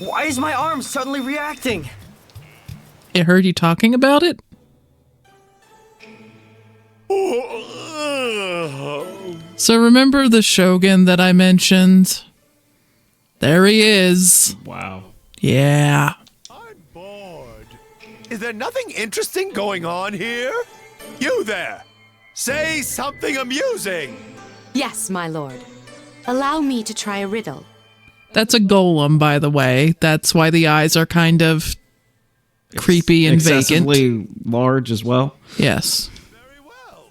Why is my arm suddenly reacting? It heard you talking about it? So remember the Shogun that I mentioned? There he is. Wow. Yeah. I'm bored. Is there nothing interesting going on here? You there! Say something amusing! Yes, my lord. Allow me to try a riddle. That's a golem, by the way. That's why the eyes are kind of creepy and vacant. Excessively large as well. Yes. Very well.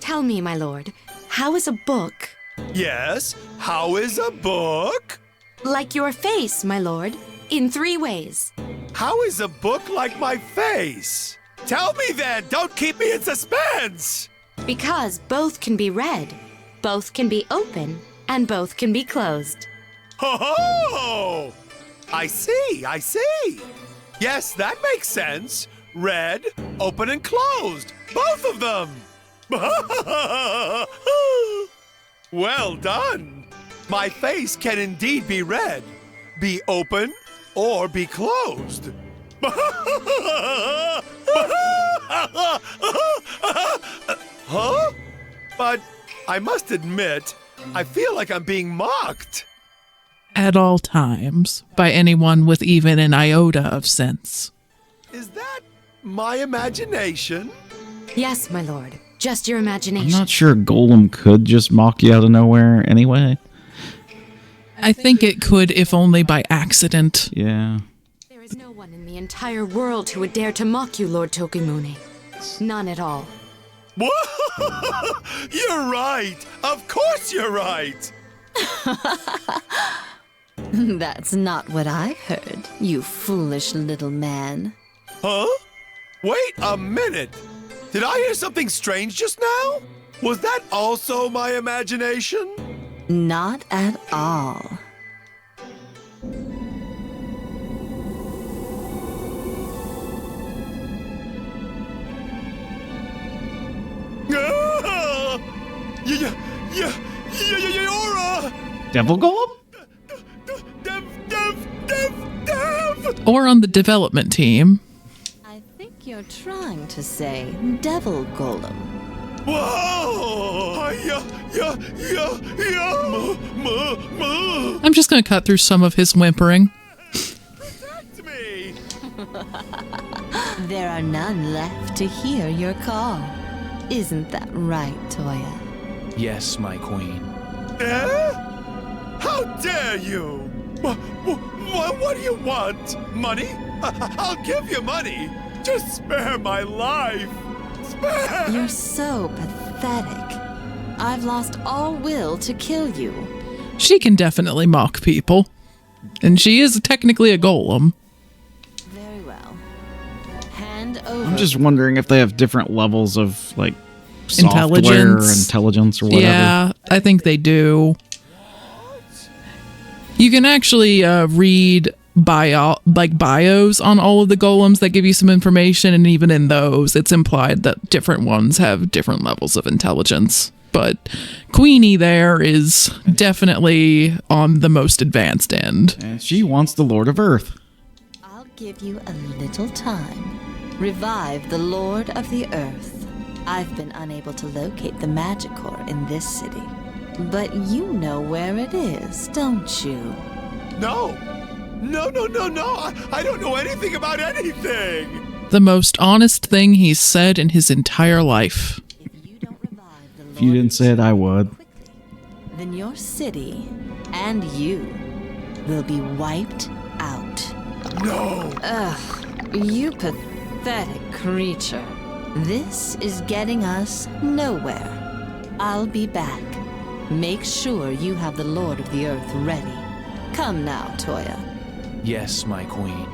Tell me, my lord, how is a book? Yes, how is a book? Like your face, my lord, in 3 ways. How is a book like my face? Tell me then, don't keep me in suspense! Because both can be read, both can be open, and both can be closed. Ho ho! I see. Yes, that makes sense. Read, open, and closed. Both of them. Well done. My face can indeed be read, be open, or be closed. Huh? But I must admit, I feel like I'm being mocked. At all times, by anyone with even an iota of sense. Is that my imagination? Yes, my lord, just your I'm imagination. not sure a golem could just mock you out of nowhere anyway. I think it could, if only by accident. Yeah. There is no one in the entire world who would dare to mock you, Lord Tokimune. None at all. You're right. Of course you're right. That's not what I heard, you foolish little man. Huh? Wait a minute. Did I hear something strange just now? Was that also my imagination? Not at all. Ah! You're Devil golem? Dev! Or on the development team. I think you're trying to say devil golem. Whoa! I'm just going to cut through some of his whimpering. Protect me! There are none left to hear your call. Isn't that right, Toya? Yes, my queen. Eh? How dare you? What do you want? Money? I'll give you money. Just spare my life. Spare! You're so pathetic. I've lost all will to kill you. She can definitely mock people. And she is technically a golem. Very well. Hand over. I'm just wondering if they have different levels of, like, software Intelligence. intelligence or whatever. Yeah, I think they do. You can actually read bios on all of the golems that give you some information, and even in those, it's implied that different ones have different levels of intelligence. But Queenie there is definitely on the most advanced end. And she wants the Lord of Earth. I'll give you a little time. Revive the Lord of the Earth. I've been unable to locate the magic core in this city. But you know where it is, don't you? No. I don't know anything about anything. The most honest thing he's said in his entire life. If you don't revive the Lord If you didn't say it, I would. quickly, then your city and you will be wiped out. No. Ugh, you pathetic creature. This is getting us nowhere. I'll be back. Make sure you have the Lord of the Earth ready. Come now, Toya. Yes, my queen.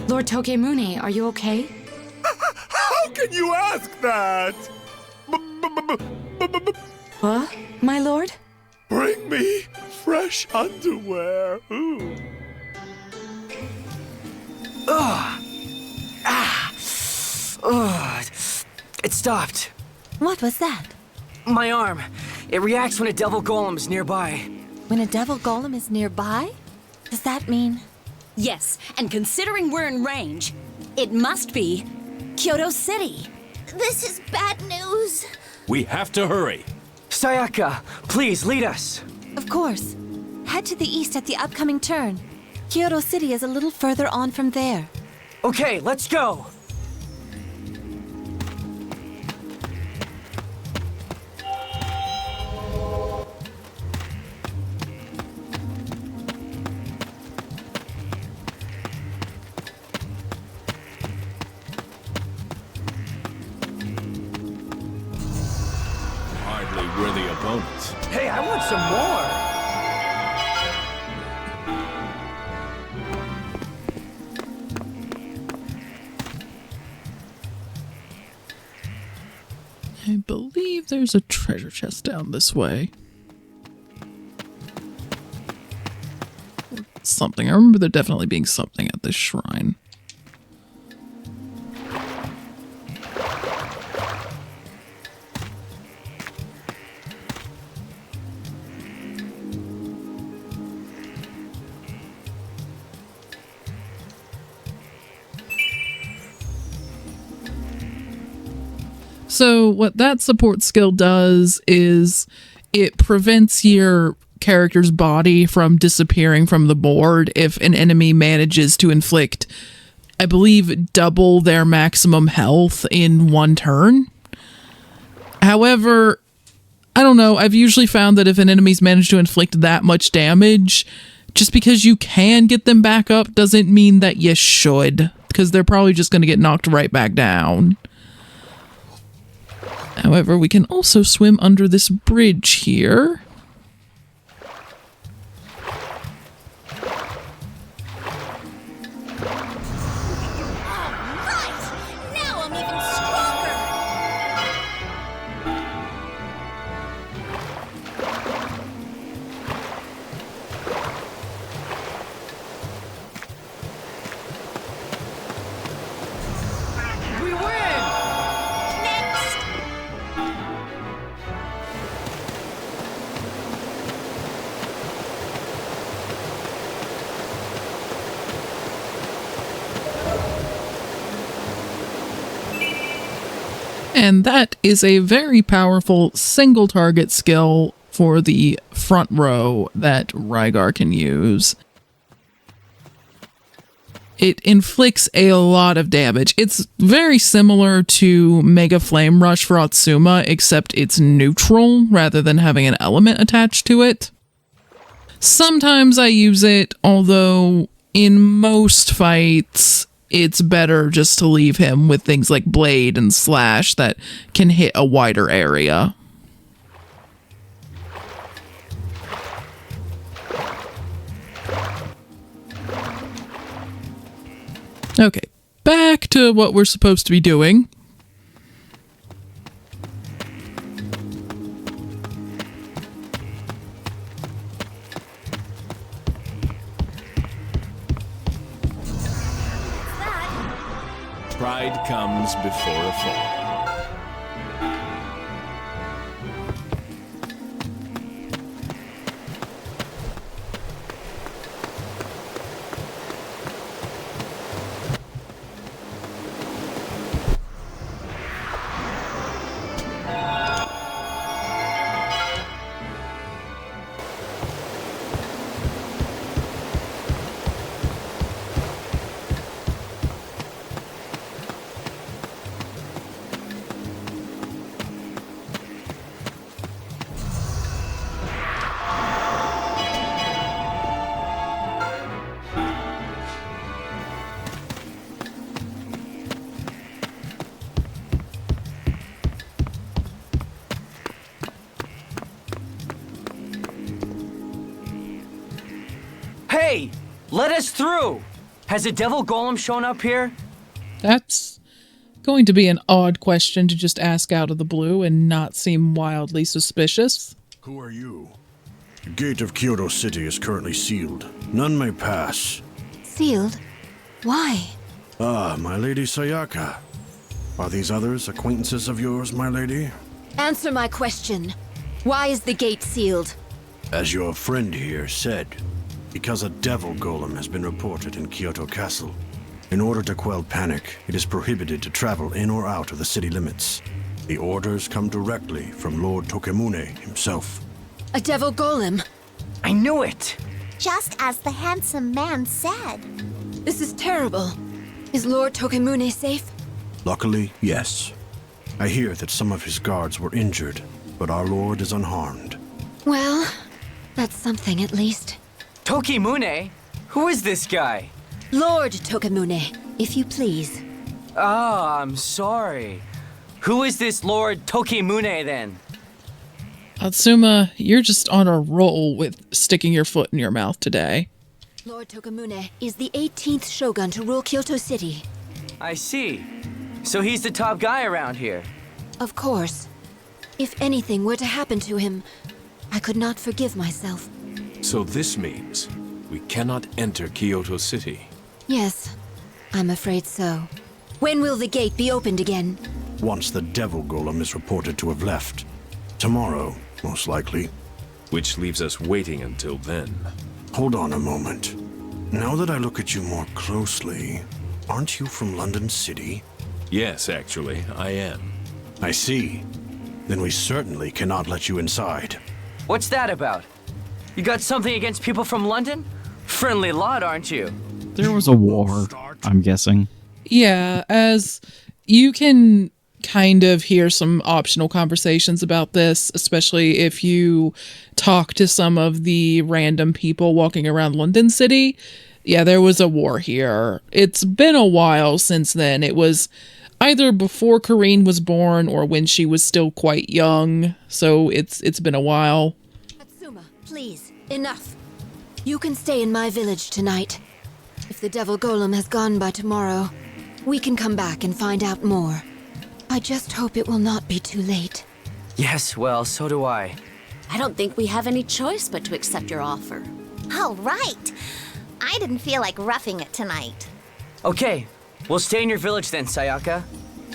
Lord Tokimune, are you okay? How can you ask that? What, my lord? Bring me fresh underwear. Ooh. Ugh. It stopped. What was that? My arm. It reacts when a devil golem is nearby. When a devil golem is nearby? Does that mean... Yes, and considering we're in range, it must be Kyoto City. This is bad news. We have to hurry. Sayaka, please lead us. Of course. Head to the east at the upcoming turn. Kyoto City is a little further on from there. Okay, let's go. Hardly worthy opponents. Hey, I want some more. I believe there's a treasure chest down this way. Or something. I remember there definitely being something at this shrine. So what that support skill does is it prevents your character's body from disappearing from the board if an enemy manages to inflict, I believe, double their maximum health in one turn. However, I don't know, I've usually found that if an enemy's managed to inflict that much damage, just because you can get them back up doesn't mean that you should, because they're probably just going to get knocked right back down. However, we can also swim under this bridge here. Now I'm even stronger. We win! Next. And that is a very powerful single target skill for the front row that Rygar can use. It inflicts a lot of damage. It's very similar to Mega Flame Rush for Atsuma, except it's neutral rather than having an element attached to it. Sometimes I use it, although in most fights, it's better just to leave him with things like Blade and Slash that can hit a wider area. Okay, back to what we're supposed to be doing. Pride comes before a fall. Hey, let us through! Has a devil golem shown up here? That's going to be an odd question to just ask out of the blue and not seem wildly suspicious. Who are you? The gate of Kyoto City is currently sealed. None may pass. Sealed? Why? Ah, my lady Sayaka. Are these others acquaintances of yours, my lady? Answer my question. Why is the gate sealed? As your friend here said, because a devil golem has been reported in Kyoto Castle. In order to quell panic, it is prohibited to travel in or out of the city limits. The orders come directly from Lord Tokimune himself. A devil golem? I knew it! Just as the handsome man said. This is terrible. Is Lord Tokimune safe? Luckily, yes. I hear that some of his guards were injured, but our lord is unharmed. Well, that's something at least. Tokimune? Who is this guy? Lord Tokimune, if you please. Ah, I'm sorry. Who is this Lord Tokimune then? Atsuma, you're just on a roll with sticking your foot in your mouth today. Lord Tokimune is the 18th shogun to rule Kyoto City. I see. So he's the top guy around here. Of course. If anything were to happen to him, I could not forgive myself. So this means we cannot enter Kyoto City. Yes, I'm afraid so. When will the gate be opened again? Once the devil golem is reported to have left. Tomorrow, most likely. Which leaves us waiting until then. Hold on a moment. Now that I look at you more closely, aren't you from London City? Yes, actually, I am. I see. Then we certainly cannot let you inside. What's that about? You got something against people from London? Friendly lot, aren't you? There was a war, I'm guessing. Yeah, as you can kind of hear some optional conversations about this, especially if you talk to some of the random people walking around London City. Yeah, there was a war here. It's been a while since then. It was either before Kareen was born or when she was still quite young. So it's been a while. Atsuma, please, enough. You can stay in my village tonight. If the devil golem has gone by tomorrow, we can come back and find out more. I just hope it will not be too late. Yes, well, so do I. I don't think we have any choice but to accept your offer. All right. I didn't feel like roughing it tonight. Okay, we'll stay in your village then, Sayaka.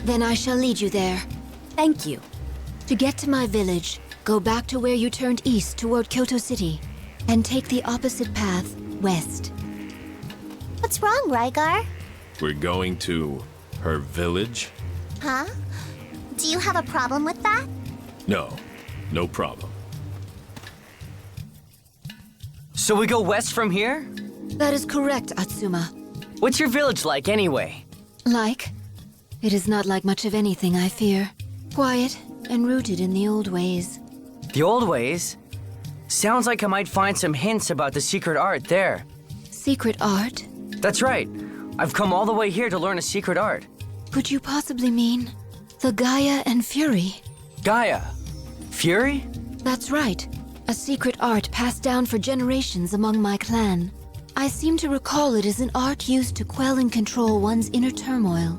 Then I shall lead you there. Thank you. To get to my village, go back to where you turned east toward Kyoto City, and take the opposite path west. What's wrong, Rygar? We're going to her village? Huh? Do you have a problem with that? No, no problem. So we go west from here? That is correct, Atsuma. What's your village like anyway? Like? It is not like much of anything, I fear. Quiet and rooted in the old ways. The old ways? Sounds like I might find some hints about the secret art there. Secret art? That's right. I've come all the way here to learn a secret art. Could you possibly mean the Gaia and Fury? Gaia? Fury? That's right. A secret art passed down for generations among my clan. I seem to recall it as an art used to quell and control one's inner turmoil.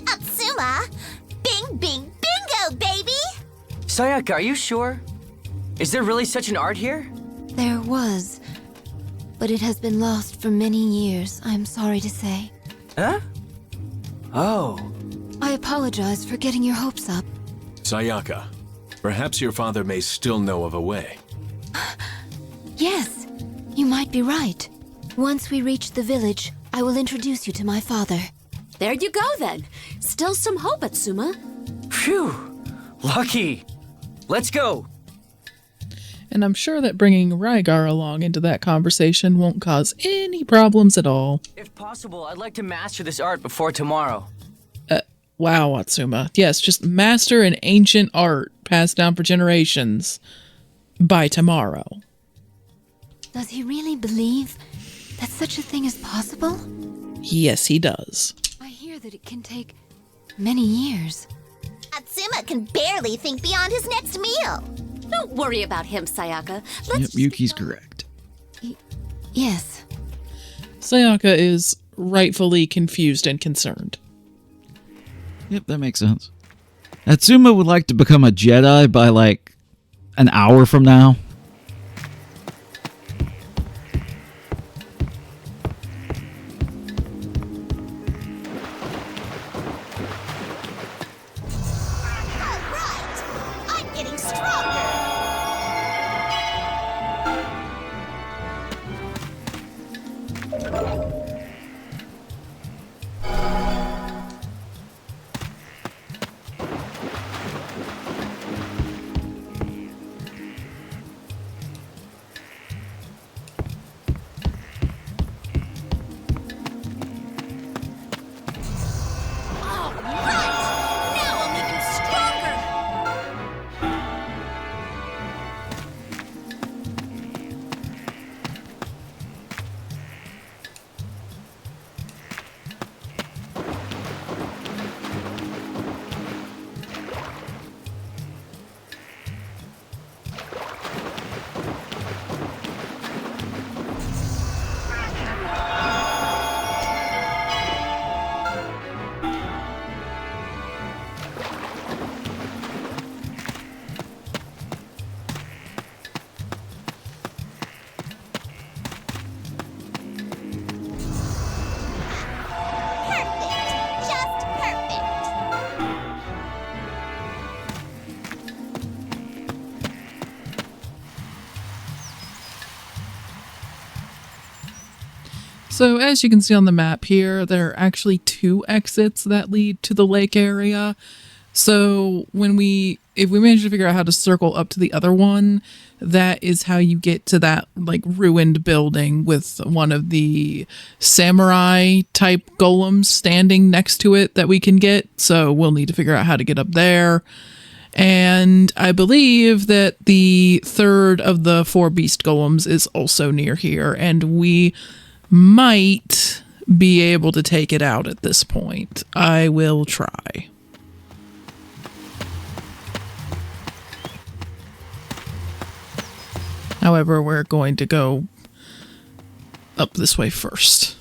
Atsuma! Bing, bing, bingo, baby! Sayaka, are you sure? Is there really such an art here? There was, but it has been lost for many years, I'm sorry to say. Huh? Oh. I apologize for getting your hopes up. Sayaka, perhaps your father may still know of a way. Yes, you might be right. Once we reach the village, I will introduce you to my father. There you go then. Still some hope, Atsuma. Phew. Lucky. Let's go. And I'm sure that bringing Rygar along into that conversation won't cause any problems at all. If possible, I'd like to master this art before tomorrow. Wow, Atsuma. Yes, just master an ancient art passed down for generations by tomorrow. Does he really believe that such a thing is possible? Yes, he does. I hear that it can take many years. Atsuma can barely think beyond his next meal. Don't worry about him, Sayaka. Let's Yep, Yuki's correct. Yes. Sayaka is rightfully confused and concerned. Yep, that makes sense. Atsuma would like to become a Jedi by, like, an hour from now. So as you can see on the map here, there are actually 2 exits that lead to the lake area. So if we manage to figure out how to circle up to the other one, that is how you get to that like ruined building with one of the samurai type golems standing next to it that we can get. So we'll need to figure out how to get up there. And I believe that the 3rd of the 4 beast golems is also near here, and we might be able to take it out at this point. I will try. However, we're going to go up this way first.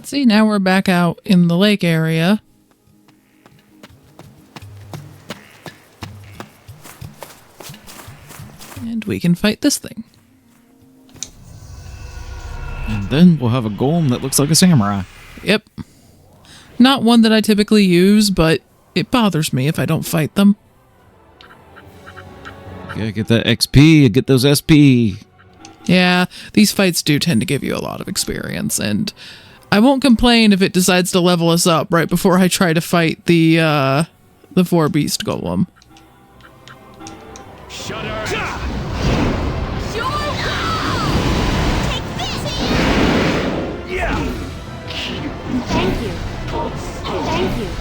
See, now we're back out in the lake area. And we can fight this thing. And then we'll have a golem that looks like a samurai. Yep. Not one that I typically use, but it bothers me if I don't fight them. Yeah, get that XP, get those SP. Yeah, these fights do tend to give you a lot of experience, and I won't complain if it decides to level us up right before I try to fight the 4 beast golem. Shudder! Thank you. Thank you.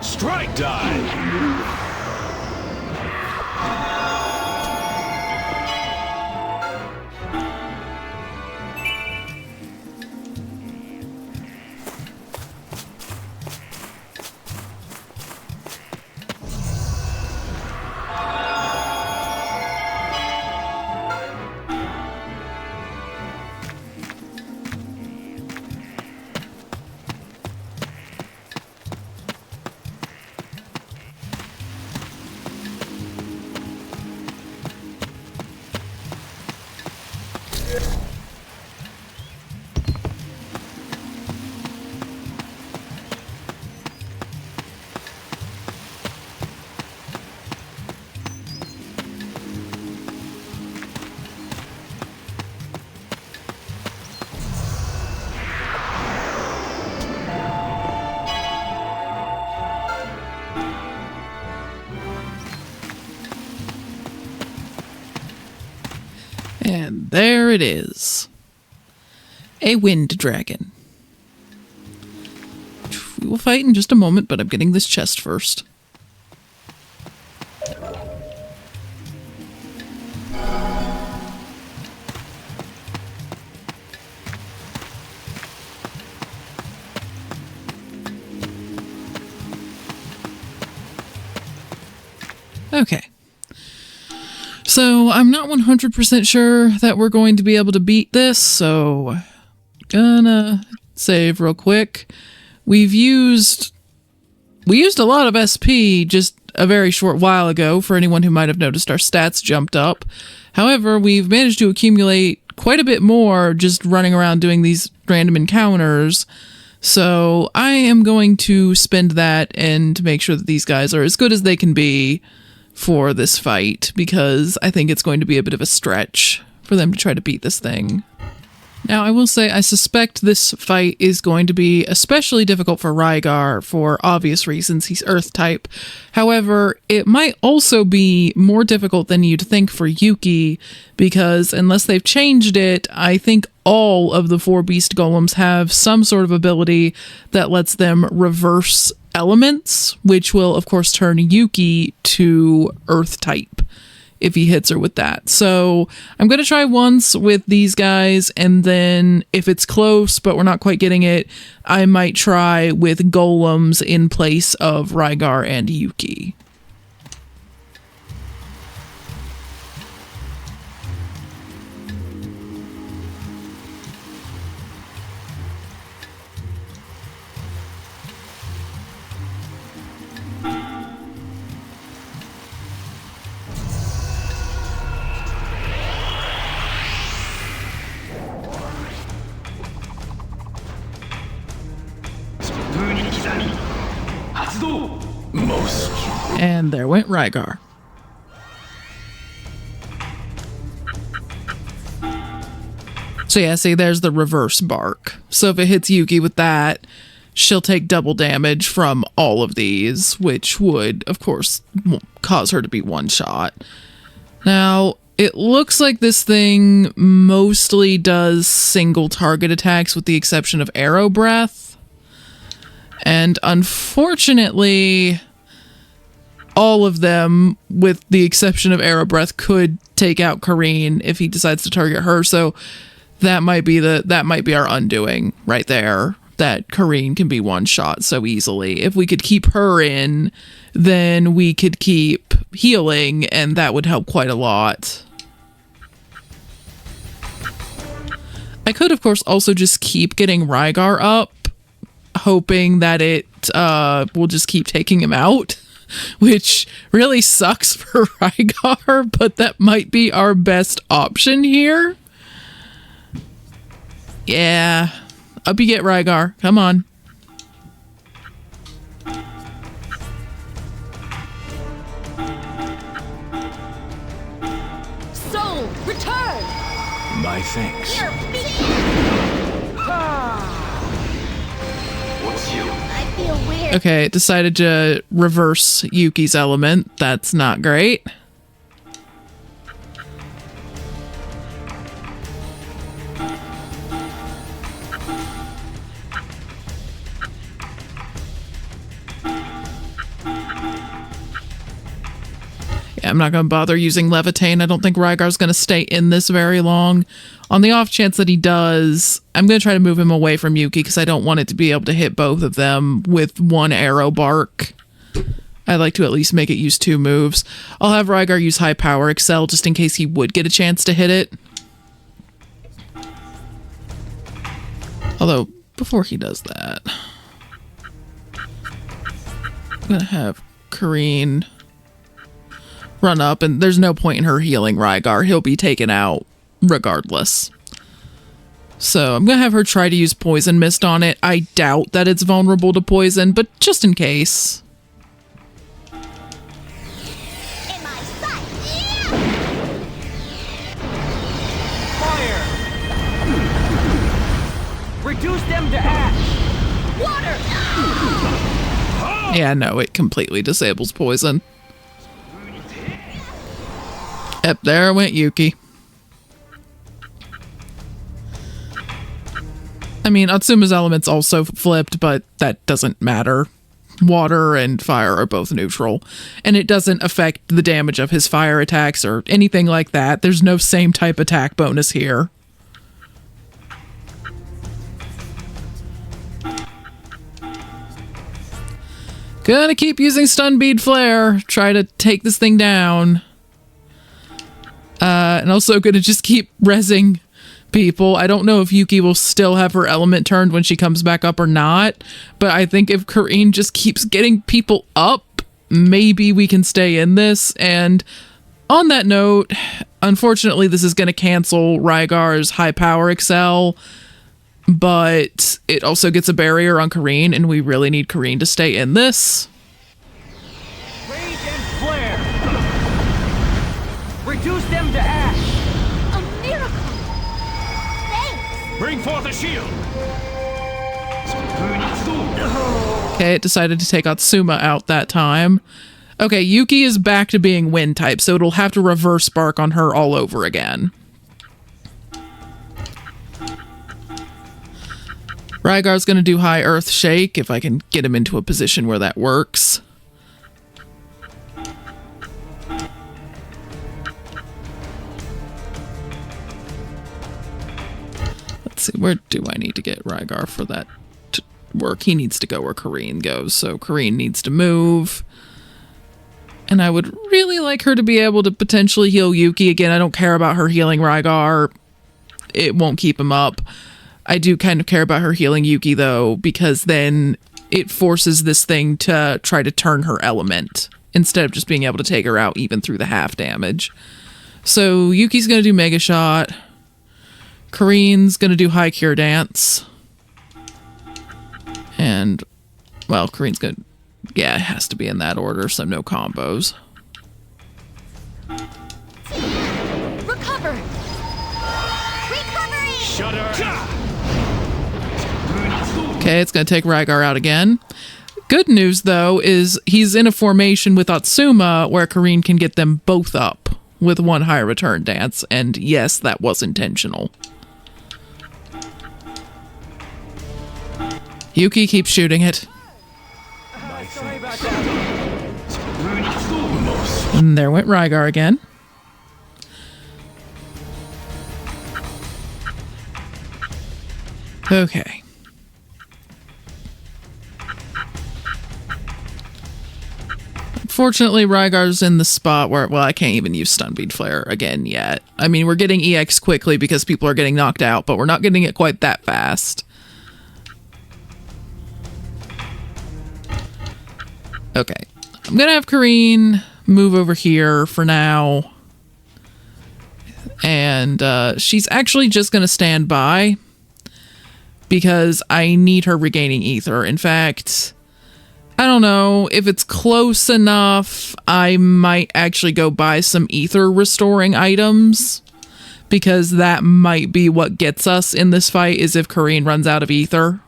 Strike dive! And there it is. A wind dragon. We will fight in just a moment, but I'm getting this chest first. Okay. So I'm not 100% sure that we're going to be able to beat this, so gonna save real quick. We used a lot of SP just a very short while ago for anyone who might have noticed our stats jumped up. However, we've managed to accumulate quite a bit more just running around doing these random encounters. So I am going to spend that and make sure that these guys are as good as they can be for this fight, because I think it's going to be a bit of a stretch for them to try to beat this thing. Now, I will say I suspect this fight is going to be especially difficult for Rygar for obvious reasons. He's Earth type. However, it might also be more difficult than you'd think for Yuki, because unless they've changed it, I think all of the 4 beast golems have some sort of ability that lets them reverse elements, which will, of course, turn Yuki to Earth type if he hits her with that. So I'm going to try once with these guys, and then if it's close but we're not quite getting it, I might try with golems in place of Rygar and Yuki. And there went Rygar. So yeah, see, there's the reverse bark. So if it hits Yuki with that, she'll take double damage from all of these, which would, of course, cause her to be one shot. Now, it looks like this thing mostly does single target attacks with the exception of arrow breath. And unfortunately, all of them, with the exception of arrow breath, could take out Kareen if he decides to target her. So that might be our undoing right there. That Kareen can be one shot so easily. If we could keep her in, then we could keep healing, and that would help quite a lot. I could, of course, also just keep getting Rygar up, hoping that it will just keep taking him out, which really sucks for Rygar, but that might be our best option here. Yeah. Up you get, Rygar. Come on. Soul, return! My thanks. I feel weird. Okay, it decided to reverse Yuki's element. That's not great. I'm not going to bother using Levitate. I don't think Rygar's going to stay in this very long. On the off chance that he does, I'm going to try to move him away from Yuki because I don't want it to be able to hit both of them with one arrow bark. I'd like to at least make it use 2 moves. I'll have Rygar use High Power Excel just in case he would get a chance to hit it. Although, before he does that, I'm going to have Kareen run up, and there's no point in her healing Rygar. He'll be taken out regardless. So I'm gonna have her try to use Poison Mist on it. I doubt that it's vulnerable to poison, but just in case. In my sight. Yeah. Fire! Reduce them to ash! Water. Yeah, no, it completely disables poison. Yep, there went Yuki. I mean, Atsuma's element's also flipped, but that doesn't matter. Water and fire are both neutral, and it doesn't affect the damage of his fire attacks or anything like that. There's no same type attack bonus here. Gonna keep using Stun Bead Flare, try to take this thing down. And also gonna just keep rezzing people. I don't know if Yuki will still have her element turned when she comes back up or not, but I think if Kareen just keeps getting people up, maybe we can stay in this. And on that note, unfortunately, this is gonna cancel Rygar's High Power Excel, but it also gets a barrier on Kareen, and we really need Kareen to stay in this. Rage and flare! Reduce them to ash. A miracle! Thanks! Bring forth a shield! Okay, it decided to take Atsuma out that time. Okay, Yuki is back to being wind type, so it'll have to reverse spark on her all over again. Rygar's gonna do high earth shake if I can get him into a position where that works. Let's see, where do I need to get Rygar for that to work? He needs to go where Kareen goes, so Kareen needs to move. And I would really like her to be able to potentially heal Yuki. Again, I don't care about her healing Rygar. It won't keep him up. I do kind of care about her healing Yuki, though, because then it forces this thing to try to turn her element instead of just being able to take her out even through the half damage. So Yuki's going to do Mega Shot. Kareen's going to do High Cure Dance. And, well, Kareen's going to... Yeah, it has to be in that order, so no combos. Recover! Recovery! Shudder! Okay, it's going to take Rygar out again. Good news, though, is he's in a formation with Atsuma where Kareen can get them both up with one high return dance. And yes, that was intentional. Yuki keeps shooting it. Sorry about that. And there went Rygar again. Okay. Unfortunately, Rygar's in the spot where, well, I can't even use Stun Bead Flare again yet. I mean, we're getting EX quickly because people are getting knocked out, but we're not getting it quite that fast. Okay. I'm going to have Kareen move over here for now. And she's actually just going to stand by because I need her regaining ether. In fact, I don't know if it's close enough. I might actually go buy some ether restoring items because that might be what gets us in this fight is if Kareen runs out of ether.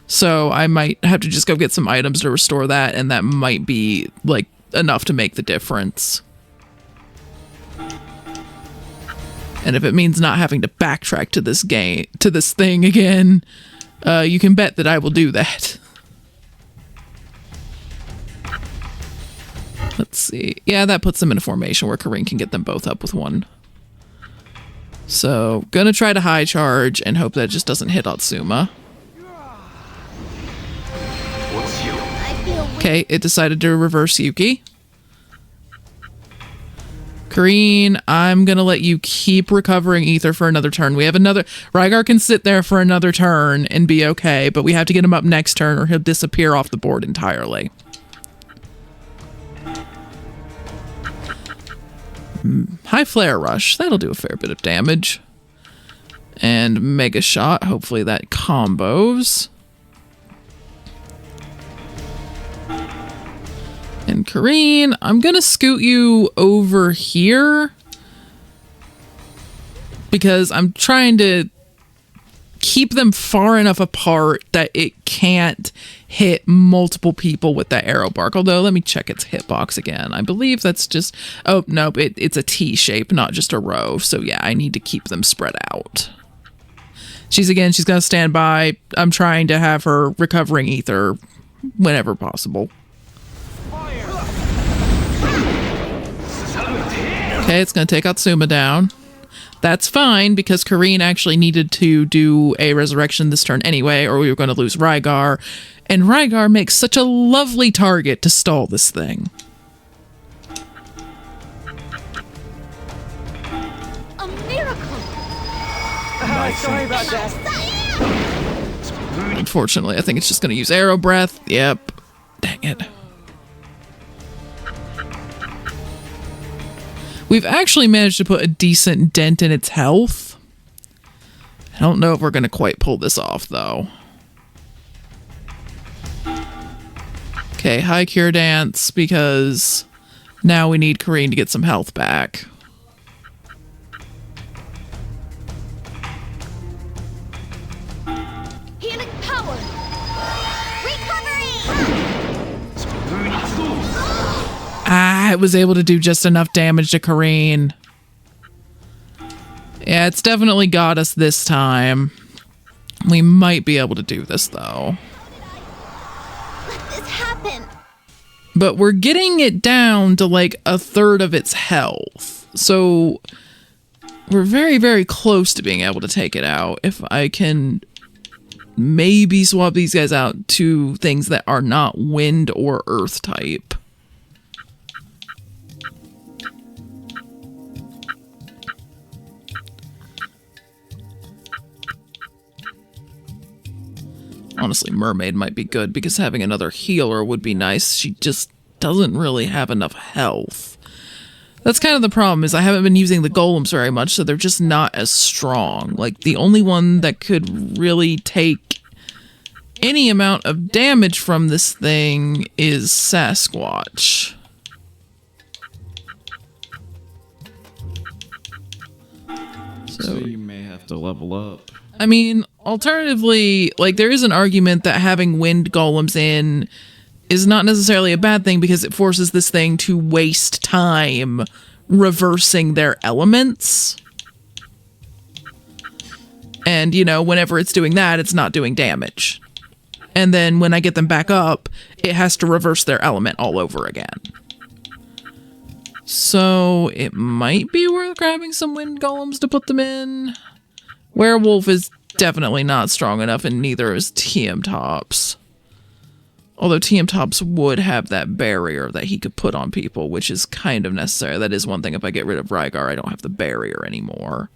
So I might have to just go get some items to restore that, and that might be like enough to make the difference. And if it means not having to backtrack to this game, to this thing again, you can bet that I will do that. Let's see. Yeah, that puts them in a formation where Kareen can get them both up with one. So, gonna try to high charge and hope that it just doesn't hit Atsuma. Okay, it decided to reverse Yuki. Kareen, I'm gonna let you keep recovering ether for another turn. We have another... Rygar can sit there for another turn and be okay, but we have to get him up next turn or he'll disappear off the board entirely. High Flare Rush. That'll do a fair bit of damage. And Mega Shot. Hopefully that combos. And Kareen, I'm gonna scoot you over here because I'm trying to keep them far enough apart that it can't hit multiple people with that arrow bark. Although, let me check its hitbox again. I believe that's just... Oh, nope, it's a T shape, not just a row. So yeah, I need to keep them spread out. She's gonna stand by. I'm trying to have her recovering ether whenever possible. Okay, it's going to take Atsuma down. That's fine, because Kareen actually needed to do a resurrection this turn anyway, or we were going to lose Rygar. And Rygar makes such a lovely target to stall this thing. A miracle! Sorry about that. Unfortunately, I think it's just going to use Arrow Breath. Yep. Dang it. We've actually managed to put a decent dent in its health. I don't know if we're going to quite pull this off, though. Okay, High Cure Dance, because now we need Kareen to get some health back. I was able to do just enough damage to Kareen. Yeah, it's definitely got us this time. We might be able to do this, though. Let this happen. But we're getting it down to like a third of its health. So we're very, very close to being able to take it out. If I can maybe swap these guys out to things that are not wind or earth type. Honestly, Mermaid might be good because having another healer would be nice. She just doesn't really have enough health. That's kind of the problem, is I haven't been using the golems very much, so they're just not as strong. Like, the only one that could really take any amount of damage from this thing is Sasquatch. So you may have to level up. I mean, alternatively, like, there is an argument that having wind golems in is not necessarily a bad thing because it forces this thing to waste time reversing their elements. And, you know, whenever it's doing that, it's not doing damage. And then when I get them back up, it has to reverse their element all over again. So it might be worth grabbing some wind golems to put them in. Werewolf is definitely not strong enough, and neither is TM Tops. Although TM Tops would have that barrier that he could put on people, which is kind of necessary. That is one thing. If I get rid of Rygar, I don't have the barrier anymore.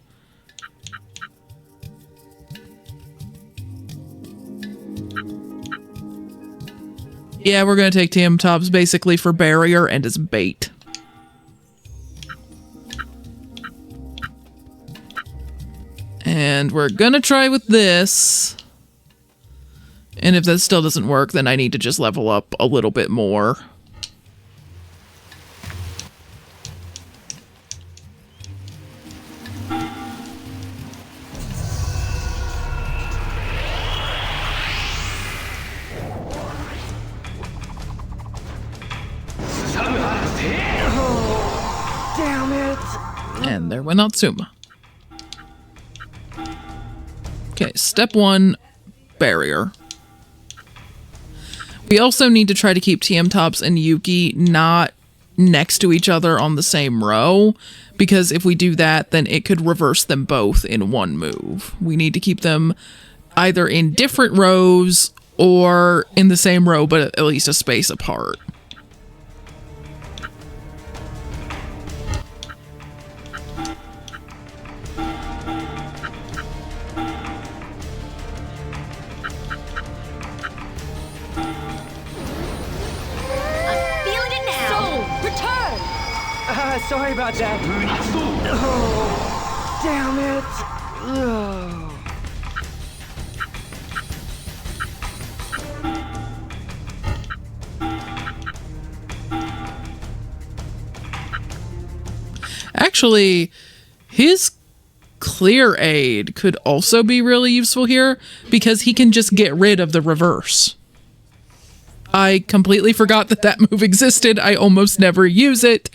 Yeah, we're going to take TM Tops basically for barrier and as bait. And we're gonna try with this. And if that still doesn't work, then I need to just level up a little bit more. Oh, damn it. And there went Natsuma. Okay, step 1, barrier. We also need to try to keep TM Tops and Yuki not next to each other on the same row, because if we do that, then it could reverse them both in one move. We need to keep them either in different rows or in the same row, but at least a space apart. Sorry about that. Oh, damn it. Ugh. Actually, his clear aid could also be really useful here because he can just get rid of the reverse. I completely forgot that that move existed. I almost never use it,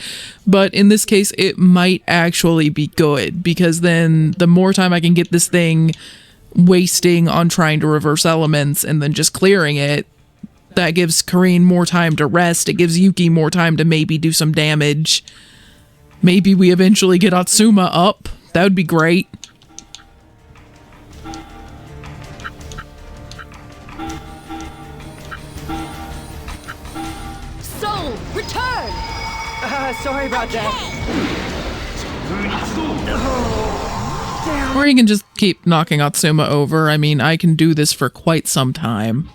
but in this case, it might actually be good because then the more time I can get this thing wasting on trying to reverse elements and then just clearing it, that gives Kareen more time to rest. It gives Yuki more time to maybe do some damage. Maybe we eventually get Atsuma up. That would be great. Sorry about that. Oh, damn. Or you can just keep knocking Atsuma over. I mean, I can do this for quite some time.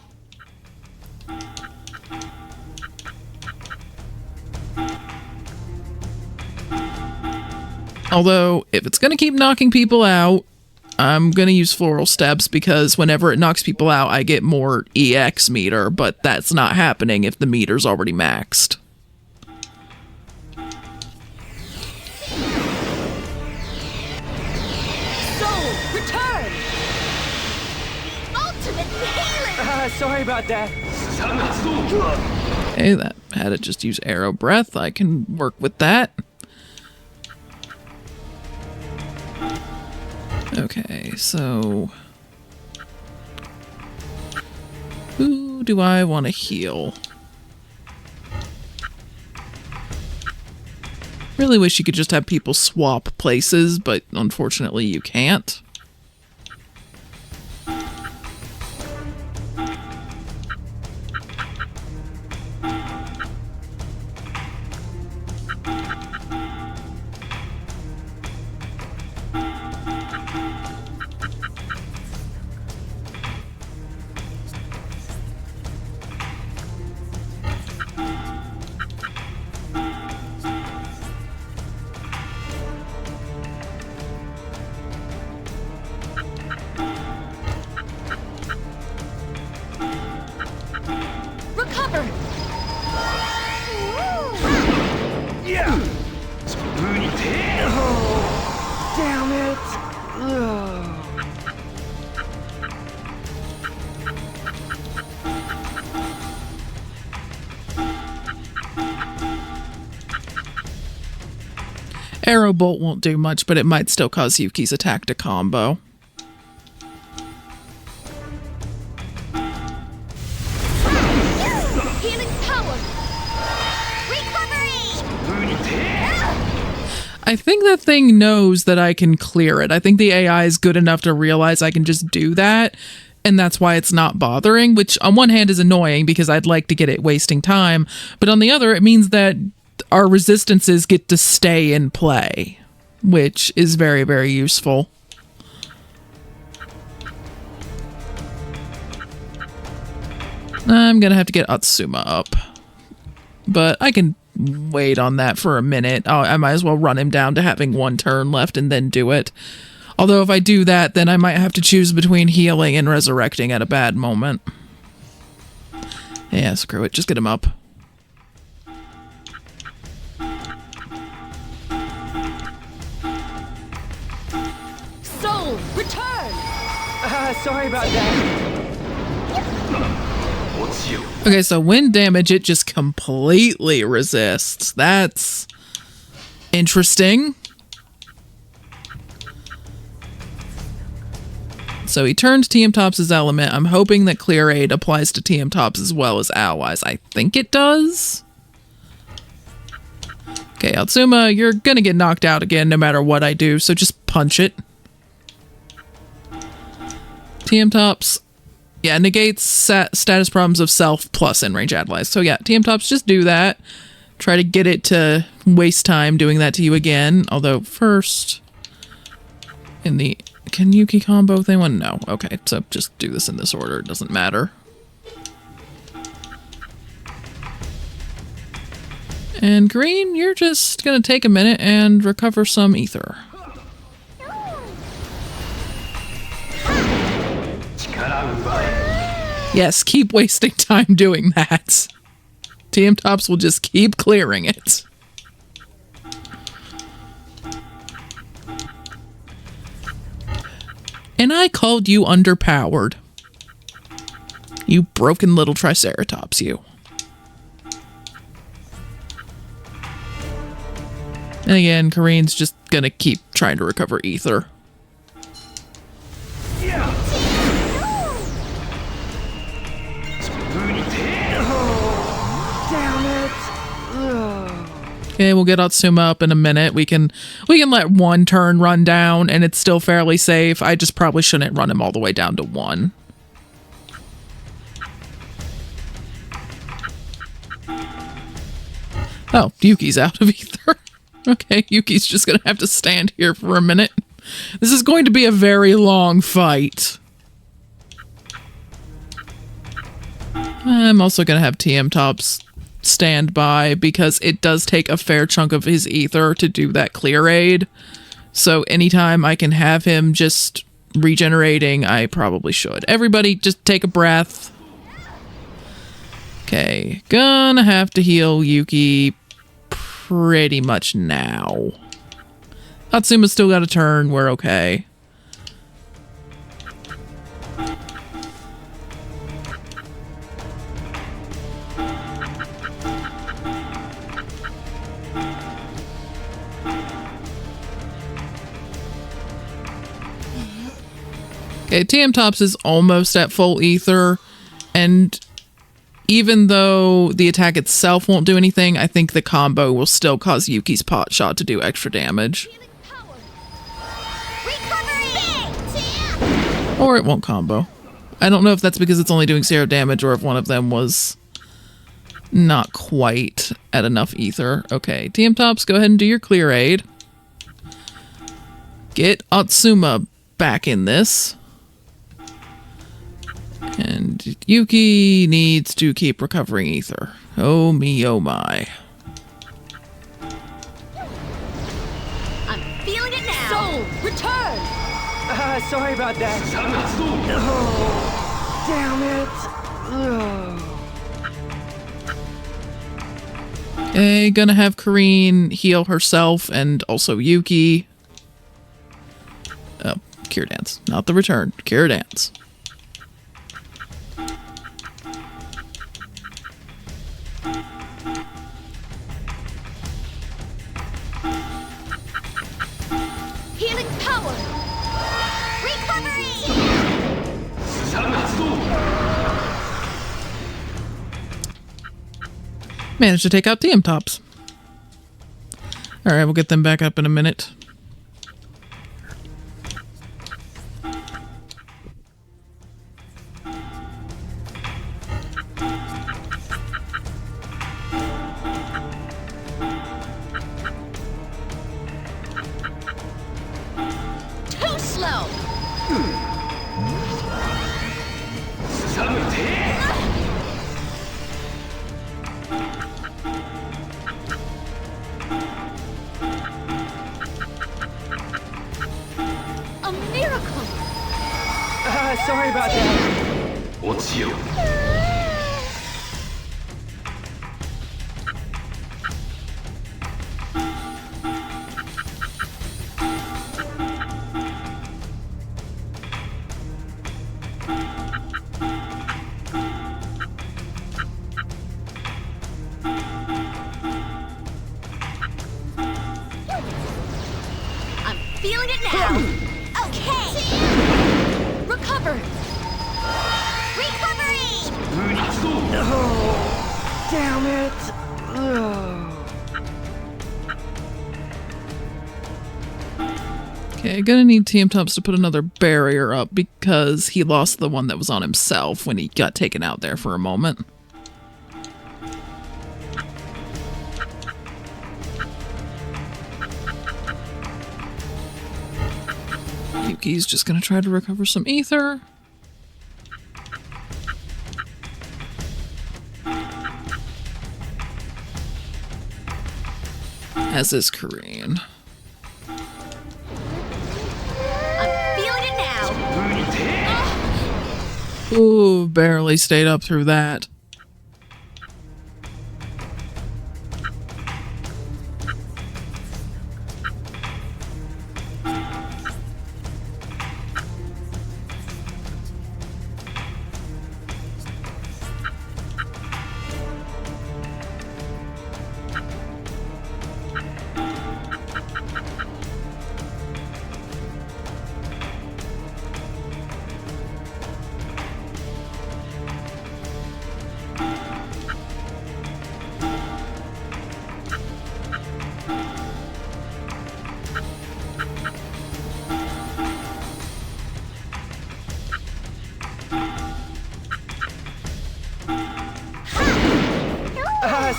Although, if it's going to keep knocking people out, I'm going to use Floral Steps because whenever it knocks people out, I get more EX meter, but that's not happening if the meter's already maxed. Sorry about that. Okay, that had it just use arrow breath. I can work with that. Okay, so who do I want to heal? Really wish you could just have people swap places, but unfortunately you can't. Recover! Damn it! Arrow bolt won't do much, but it might still cause Yuki's attack to combo. Healing power. Recovery. I think that thing knows that I can clear it. I think the AI is good enough to realize I can just do that, and that's why it's not bothering, which on one hand is annoying because I'd like to get it wasting time, but on the other, it means that our resistances get to stay in play, which is very, very useful. I'm gonna have to get Atsuma up, but I can wait on that for a minute. I might as well run him down to having one turn left and then do it. Although if I do that, then I might have to choose between healing and resurrecting at a bad moment. Yeah, screw it. Just get him up. Soul, return! Sorry about that. Okay, so wind damage, it just completely resists. That's interesting. So he turned TM Tops' element. I'm hoping that Clear Aid applies to TM Tops as well as allies. I think it does. Okay, Atsuma, you're gonna get knocked out again no matter what I do, so just punch it. TM Tops, yeah, negates status problems of self plus in-range allies. So yeah, TM Tops, just do that. Try to get it to waste time doing that to you again. Although first, in the... Can Yuki combo thing one? No. Okay, so just do this in this order. It doesn't matter. And green, you're just gonna take a minute and recover some ether. Yes, keep wasting time doing that. TM Tops will just keep clearing it. And I called you underpowered. You broken little Triceratops, you. And again, Kareen's just gonna keep trying to recover ether. Okay, we'll get Atsuma up in a minute. We can let one turn run down and it's still fairly safe. I just probably shouldn't run him all the way down to 1. Oh, Yuki's out of ether. Okay, Yuki's just gonna have to stand here for a minute. This is going to be a very long fight. I'm also gonna have TM Tops stand by because it does take a fair chunk of his ether to do that clear aid. So anytime I can have him just regenerating, I probably should. Everybody just take a breath. Okay, gonna have to heal Yuki pretty much now. Atsuma's still got a turn, we're okay. Okay, TM Tops is almost at full ether, and even though the attack itself won't do anything, I think the combo will still cause Yuki's pot shot to do extra damage. Or it won't combo. I don't know if that's because it's only doing 0 damage or if one of them was not quite at enough ether. Okay, TM Tops, go ahead and do your clear aid. Get Atsuma back in this. And Yuki needs to keep recovering ether. Oh me, oh my. I'm feeling it now. Soul, return. Sorry about that. Oh, damn it. Okay, gonna have Kareen heal herself and also Yuki. Oh, Cure Dance. Not the return. Cure Dance. Healing power. Recovery. Managed to take out TM Tops. Alright, we'll get them back up in a minute. Too slow. A miracle. Sorry about that. I'm feeling it now. Okay. Recover. Recovery. Oh, damn it. Okay, gonna need TM Tops to put another barrier up because he lost the one that was on himself when he got taken out there for a moment. Yuki's just gonna try to recover some ether. As is Kareen. I'm feeling it now. Ooh, barely stayed up through that.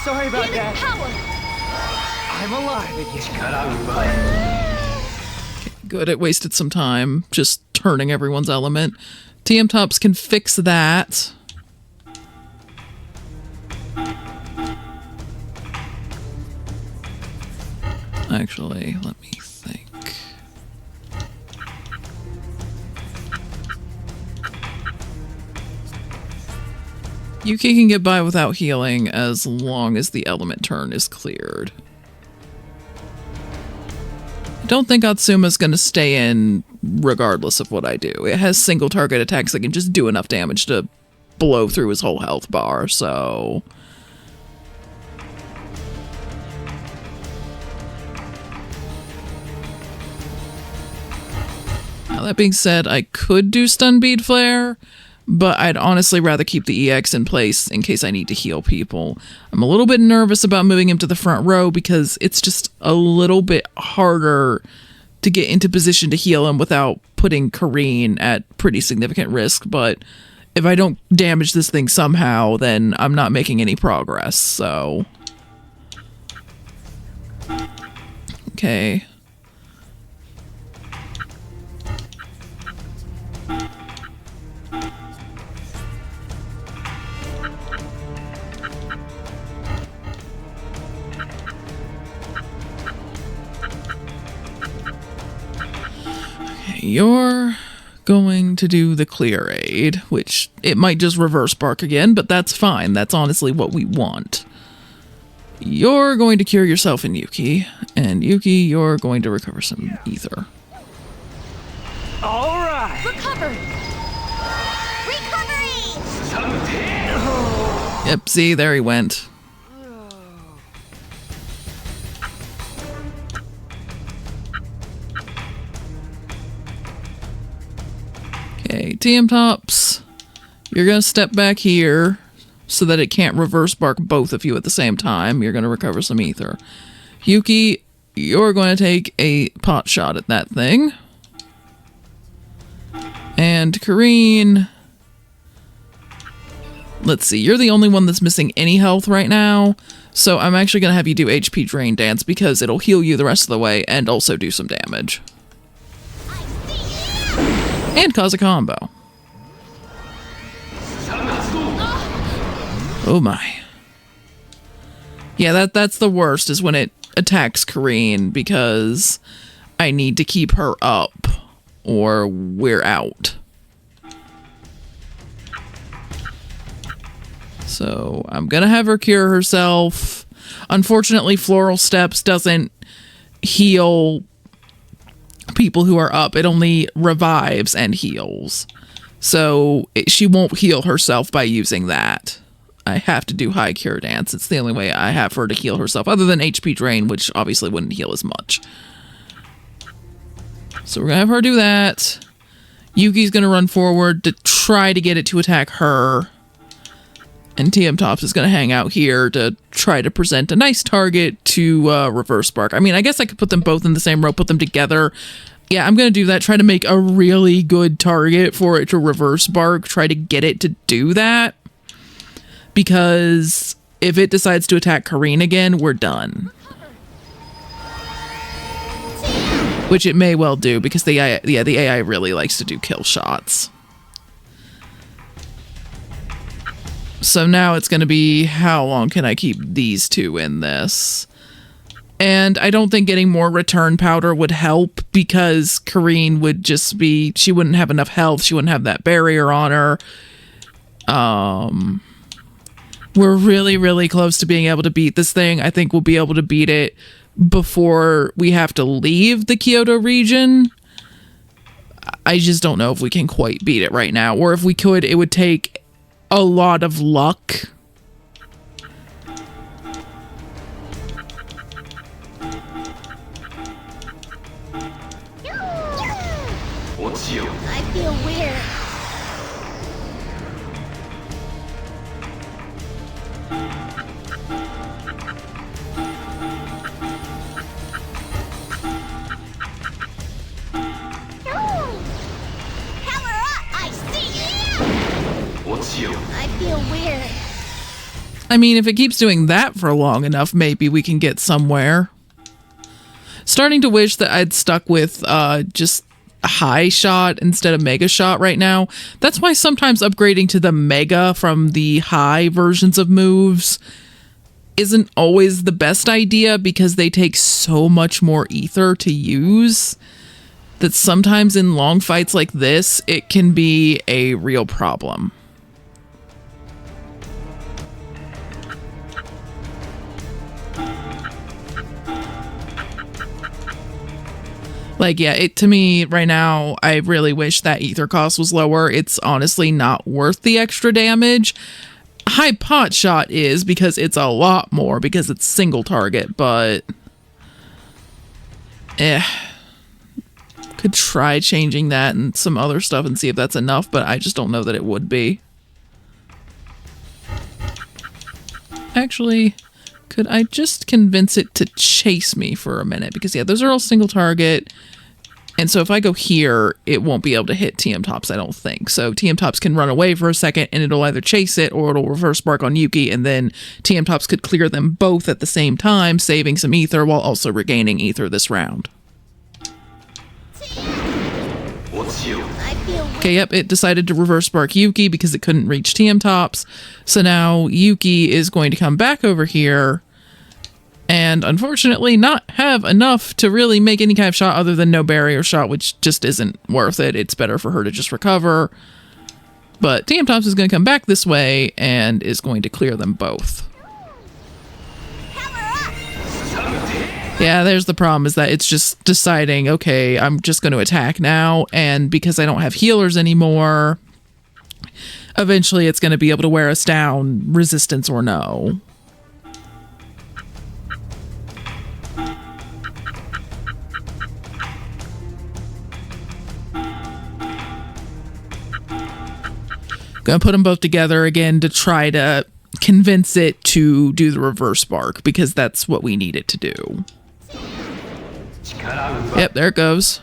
Sorry about Healing that. power. I'm alive again. Good, it wasted some time just turning everyone's element. TM Tops can fix that. Actually, let me think. Yuki can get by without healing as long as the element turn is cleared. I don't think Atsuma's going to stay in regardless of what I do. It has single target attacks that can just do enough damage to blow through his whole health bar, so... Now, that being said, I could do Stun Bead Flare, but I'd honestly rather keep the EX in place in case I need to heal people. I'm a little bit nervous about moving him to the front row because it's just a little bit harder to get into position to heal him without putting Kareen at pretty significant risk, but if I don't damage this thing somehow, then I'm not making any progress, so... Okay. You're going to do the clear aid, which it might just reverse bark again, but that's fine. That's honestly what we want. You're going to cure yourself in Yuki, and Yuki, you're going to recover some ether. All right. Recover! Recovery! Yep, see, there he went. Okay, TM Tops, you're going to step back here so that it can't reverse bark both of you at the same time. You're going to recover some ether. Yuki, you're going to take a pot shot at that thing. And Kareen, let's see, you're the only one that's missing any health right now, so I'm actually going to have you do HP Drain Dance because it'll heal you the rest of the way and also do some damage. And cause a combo. Oh my. Yeah, that's the worst, is when it attacks Kareen, because I need to keep her up or we're out. So I'm gonna have her cure herself. Unfortunately, Floral Steps doesn't heal people who are up. It only revives and heals. So she won't heal herself by using that. I have to do High Cure Dance. It's the only way I have her to heal herself, other than HP Drain, which obviously wouldn't heal as much. So we're gonna have her do that. Yuki's gonna run forward to try to get it to attack her. And TM Tops is gonna hang out here to try to present a nice target to reverse bark. I mean, I guess I could put them both in the same row, put them together. Yeah, I'm gonna do that, try to make a really good target for it to reverse bark, try to get it to do that. Because if it decides to attack Kareen again, we're done. Which it may well do, because the AI really likes to do kill shots. So now it's going to be, how long can I keep these two in this? And I don't think getting more return powder would help, because Kareen would just be, she wouldn't have enough health, she wouldn't have that barrier on her. We're really, really close to being able to beat this thing. I think we'll be able to beat it before we have to leave the Kyoto region. I just don't know if we can quite beat it right now. Or if we could, it would take a lot of luck. I feel weird. Power up! I see you! I feel weird. I mean, if it keeps doing that for long enough, maybe we can get somewhere. Starting to wish that I'd stuck with just high shot instead of mega shot right now. That's why sometimes upgrading to the mega from the high versions of moves isn't always the best idea, because they take so much more ether to use that sometimes in long fights like this, it can be a real problem. Like, yeah, to me right now, I really wish that ether cost was lower. It's honestly not worth the extra damage. High pot shot is, because it's a lot more, because it's single target, but Could try changing that and some other stuff and see if that's enough, but I just don't know that it would be. Actually, could I just convince it to chase me for a minute? Because, yeah, those are all single target. And so if I go here, it won't be able to hit TM Tops, I don't think. So TM Tops can run away for a second, and it'll either chase it or it'll reverse spark on Yuki, and then TM Tops could clear them both at the same time, saving some ether while also regaining ether this round. Okay, yep, it decided to reverse spark Yuki because it couldn't reach TM Tops. So now Yuki is going to come back over here and unfortunately not have enough to really make any kind of shot other than no barrier shot, which just isn't worth it. It's better for her to just recover. But TM Tops is going to come back this way and is going to clear them both. Yeah, there's the problem, is that it's just deciding, okay, I'm just going to attack now, and because I don't have healers anymore, eventually it's going to be able to wear us down, resistance or no. Gonna put them both together again to try to convince it to do the reverse spark, because that's what we need it to do. Yep, there it goes.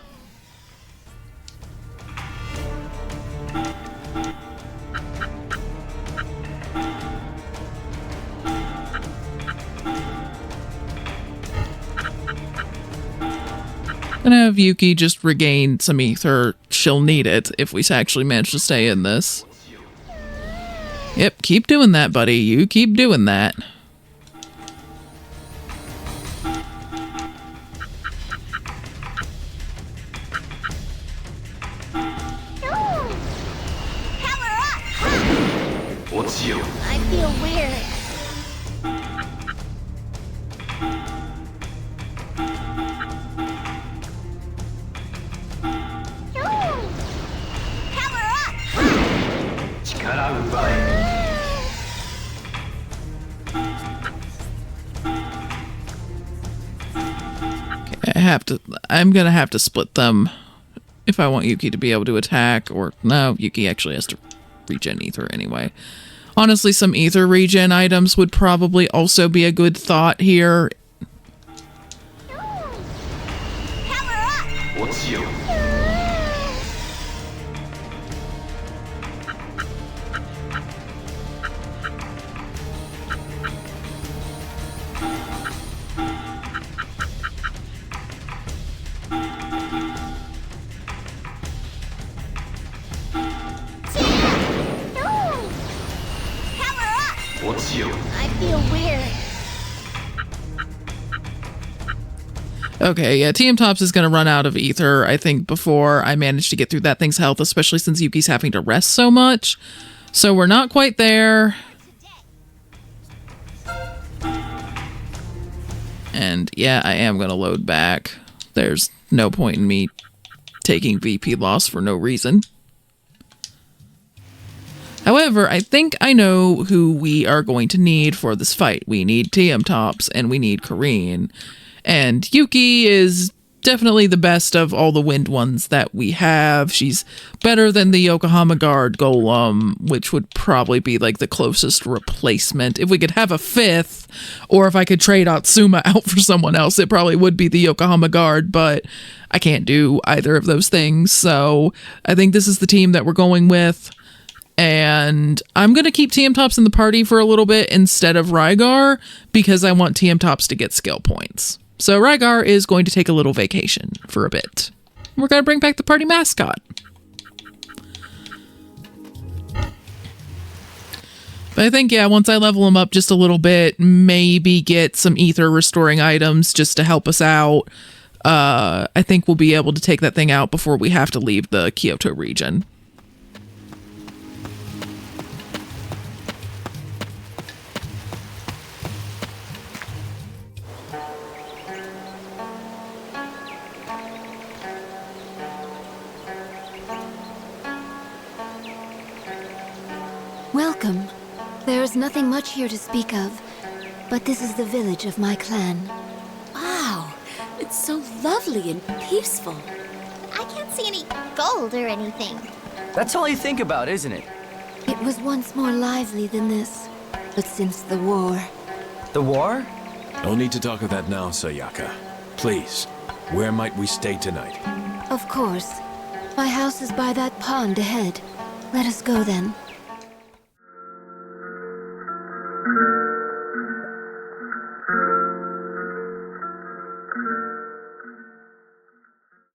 Gonna have Yuki just regain some ether. She'll need it if we actually manage to stay in this. Yep, keep doing that, buddy. You keep doing that. What's you? I feel weird. I'm gonna have to split them if I want Yuki to be able to attack, or no, Yuki actually has to regen ether anyway. Honestly, some ether regen items would probably also be a good thought here. What's you? What's you? I feel weird. Okay, yeah, TM Tops is going to run out of ether, I think, before I manage to get through that thing's health, especially since Yuki's having to rest so much. So we're not quite there. And yeah, I am going to load back. There's no point in me taking VP loss for no reason. However, I think I know who we are going to need for this fight. We need TM Tops and we need Kareen. And Yuki is definitely the best of all the wind ones that we have. She's better than the Yokohama Guard Golem, which would probably be like the closest replacement. If we could have a fifth, or if I could trade Atsuma out for someone else, it probably would be the Yokohama Guard, but I can't do either of those things. So I think this is the team that we're going with. And I'm going to keep TM Tops in the party for a little bit instead of Rygar, because I want TM Tops to get skill points. So Rygar is going to take a little vacation for a bit. We're going to bring back the party mascot. But I think, yeah, once I level him up just a little bit, maybe get some ether restoring items just to help us out, I think we'll be able to take that thing out before we have to leave the Kyoto region. Welcome. There is nothing much here to speak of, but this is the village of my clan. Wow, it's so lovely and peaceful. I can't see any gold or anything. That's all you think about, isn't it? It was once more lively than this. But since the war... The war? No need to talk of that now, Sayaka. Please, where might we stay tonight? Of course. My house is by that pond ahead. Let us go then.